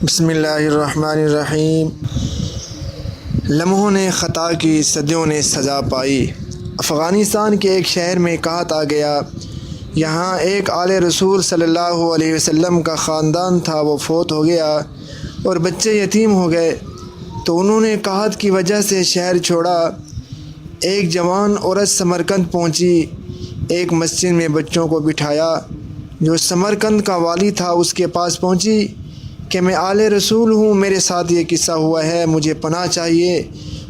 بسم اللہ الرحمن الرحیم۔ لمحوں نے خطا کی، صدیوں نے سزا پائی۔ افغانستان کے ایک شہر میں کہت آ گیا، یہاں ایک آل رسول صلی اللہ علیہ وسلم کا خاندان تھا، وہ فوت ہو گیا اور بچے یتیم ہو گئے، تو انہوں نے قحط کی وجہ سے شہر چھوڑا۔ ایک جوان عورت سمرقند پہنچی، ایک مسجد میں بچوں کو بٹھایا۔ جو سمرقند کا والی تھا اس کے پاس پہنچی کہ میں آل رسول ہوں، میرے ساتھ یہ قصہ ہوا ہے، مجھے پناہ چاہیے،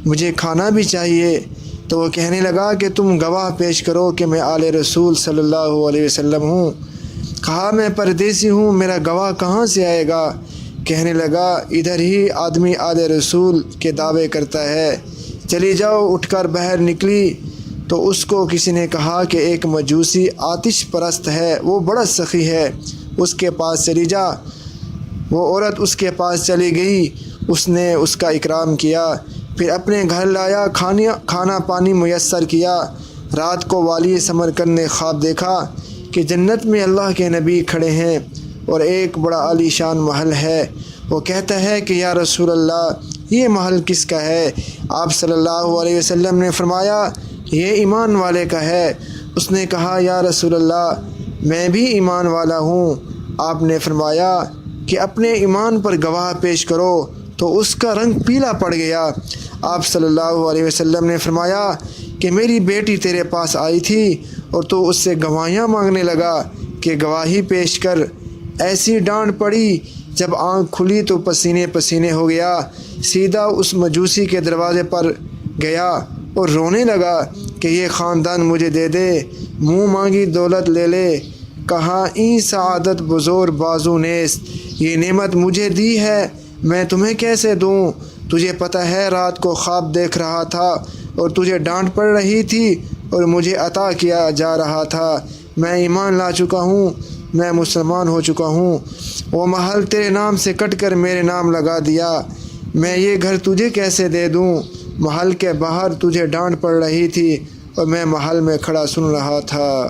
مجھے کھانا بھی چاہیے۔ تو وہ کہنے لگا کہ تم گواہ پیش کرو کہ میں آل رسول صلی اللہ علیہ وسلم ہوں۔ کہا میں پردیسی ہوں، میرا گواہ کہاں سے آئے گا؟ کہنے لگا ادھر ہی آدمی آل رسول کے دعوے کرتا ہے، چلی جاؤ۔ اٹھ کر باہر نکلی تو اس کو کسی نے کہا کہ ایک مجوسی آتش پرست ہے، وہ بڑا سخی ہے، اس کے پاس چلی جا۔ وہ عورت اس کے پاس چلی گئی، اس نے اس کا اکرام کیا، پھر اپنے گھر لایا، کھانا پانی میسر کیا۔ رات کو والی سمرقند نے خواب دیکھا کہ جنت میں اللہ کے نبی کھڑے ہیں اور ایک بڑا عالی شان محل ہے۔ وہ کہتا ہے کہ یا رسول اللہ، یہ محل کس کا ہے؟ آپ صلی اللہ علیہ وسلم نے فرمایا یہ ایمان والے کا ہے۔ اس نے کہا یا رسول اللہ، میں بھی ایمان والا ہوں۔ آپ نے فرمایا کہ اپنے ایمان پر گواہ پیش کرو، تو اس کا رنگ پیلا پڑ گیا۔ آپ صلی اللہ علیہ وسلم نے فرمایا کہ میری بیٹی تیرے پاس آئی تھی اور تو اس سے گواہیاں مانگنے لگا کہ گواہی پیش کر۔ ایسی ڈانٹ پڑی، جب آنکھ کھلی تو پسینے پسینے ہو گیا، سیدھا اس مجوسی کے دروازے پر گیا اور رونے لگا کہ یہ خاندان مجھے دے دے، منہ مانگی دولت لے لے۔ کہا این سعادت بزور بازو نیست، یہ نعمت مجھے دی ہے، میں تمہیں کیسے دوں؟ تجھے پتہ ہے رات کو خواب دیکھ رہا تھا اور تجھے ڈانٹ پڑ رہی تھی اور مجھے عطا کیا جا رہا تھا۔ میں ایمان لا چکا ہوں، میں مسلمان ہو چکا ہوں۔ وہ محل تیرے نام سے کٹ کر میرے نام لگا دیا، میں یہ گھر تجھے کیسے دے دوں؟ محل کے باہر تجھے ڈانٹ پڑ رہی تھی اور میں محل میں کھڑا سن رہا تھا۔